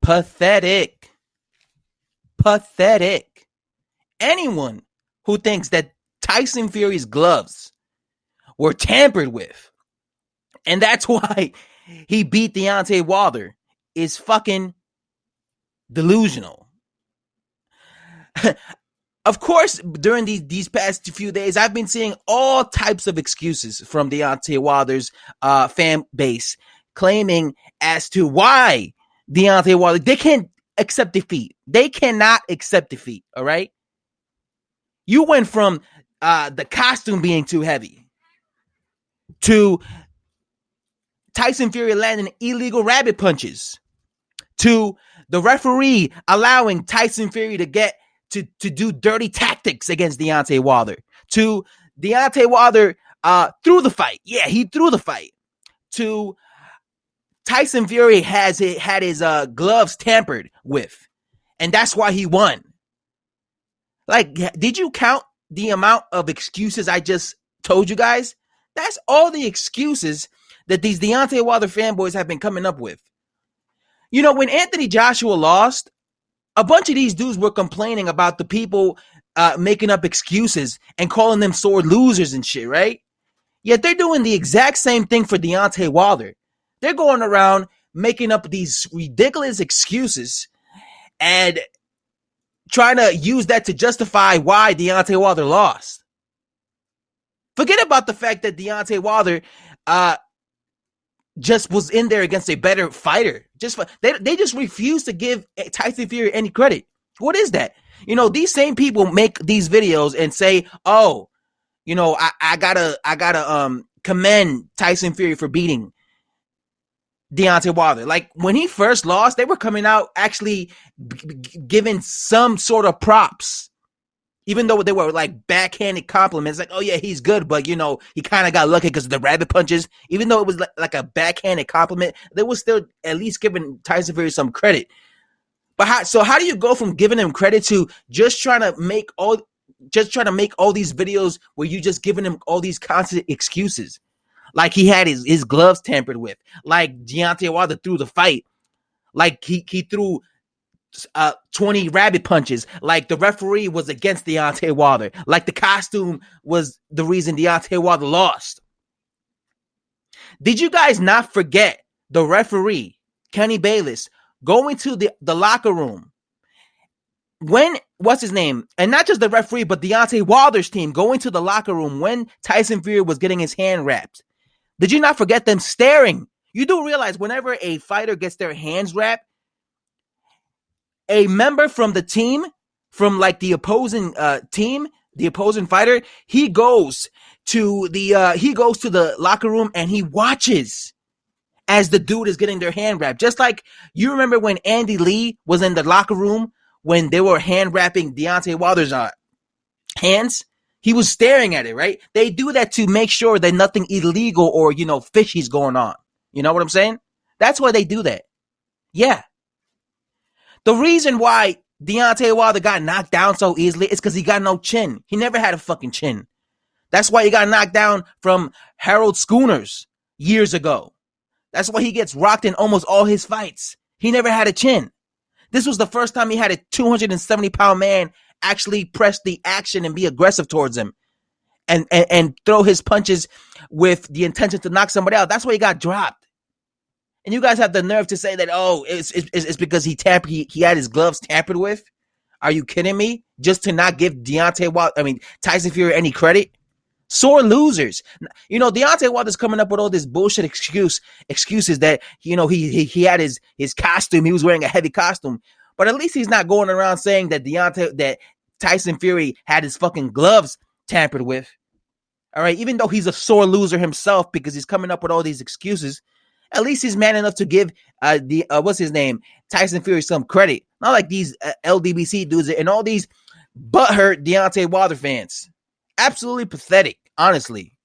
Pathetic. Pathetic. Anyone who thinks that Tyson Fury's gloves were tampered with, and that's why he beat Deontay Wilder, is fucking delusional. Of course, during these past few days, I've been seeing all types of excuses from Deontay Wilder's fan base, claiming as to why Deontay Wilder, they can't accept defeat. They cannot accept defeat, all right? You went from the costume being too heavy to Tyson Fury landing illegal rabbit punches to the referee allowing Tyson Fury to get to do dirty tactics against Deontay Wilder, to Deontay Wilder threw the fight. Yeah, he threw the fight. To Tyson Fury had his gloves tampered with, and that's why he won. Like, did you count the amount of excuses I just told you guys? That's all the excuses that these Deontay Wilder fanboys have been coming up with. You know, when Anthony Joshua lost, a bunch of these dudes were complaining about the people making up excuses and calling them sore losers and shit, right? Yet they're doing the exact same thing for Deontay Wilder. They're going around making up these ridiculous excuses and trying to use that to justify why Deontay Wilder lost. Forget about the fact that Deontay Wilder just was in there against a better fighter. They just refuse to give Tyson Fury any credit. What is that? You know, these same people make these videos and say, "Oh, you know, I gotta commend Tyson Fury for beating Deontay Wilder." Like, when he first lost, they were coming out actually giving some sort of props. Even though they were like backhanded compliments, like, "Oh yeah, he's good, but you know, he kind of got lucky because of the rabbit punches." Even though it was like a backhanded compliment, they were still at least giving Tyson Fury some credit. But how do you go from giving him credit to just trying to make all these videos where you just giving him all these constant excuses? Like he had his gloves tampered with, like Deontay Wilder threw the fight, like he threw 20 rabbit punches, like the referee was against Deontay Wilder, like the costume was the reason Deontay Wilder lost. Did you guys not forget the referee, Kenny Bayless, going to the locker room when, what's his name? And not just the referee, but Deontay Wilder's team going to the locker room when Tyson Fury was getting his hand wrapped? Did you not forget them staring? You do realize whenever a fighter gets their hands wrapped, a member from the team, from like the opposing team, the opposing fighter, he goes to the locker room and he watches as the dude is getting their hand wrapped. Just like you remember when Andy Lee was in the locker room when they were hand wrapping Deontay Wilder's hands, he was staring at it, right? They do that to make sure that nothing illegal or, you know, fishy's going on. You know what I'm saying? That's why they do that. Yeah. The reason why Deontay Wilder got knocked down so easily is because he got no chin. He never had a fucking chin. That's why he got knocked down from Harold Schooners years ago. That's why he gets rocked in almost all his fights. He never had a chin. This was the first time he had a 270-pound man actually press the action and be aggressive towards him and throw his punches with the intention to knock somebody out. That's why he got dropped. And you guys have the nerve to say that, oh, it's because he had his gloves tampered with? Are you kidding me? Just to not give Tyson Fury any credit? Sore losers. You know, Deontay Wilder's coming up with all this bullshit excuses that, you know, he had his costume. He was wearing a heavy costume. But at least he's not going around saying that Tyson Fury had his fucking gloves tampered with. All right, even though he's a sore loser himself because he's coming up with all these excuses, at least he's man enough to give Tyson Fury some credit. Not like these LDBC dudes and all these butthurt Deontay Wilder fans. Absolutely pathetic, honestly.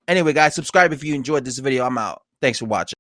Anyway, guys, subscribe if you enjoyed this video. I'm out. Thanks for watching.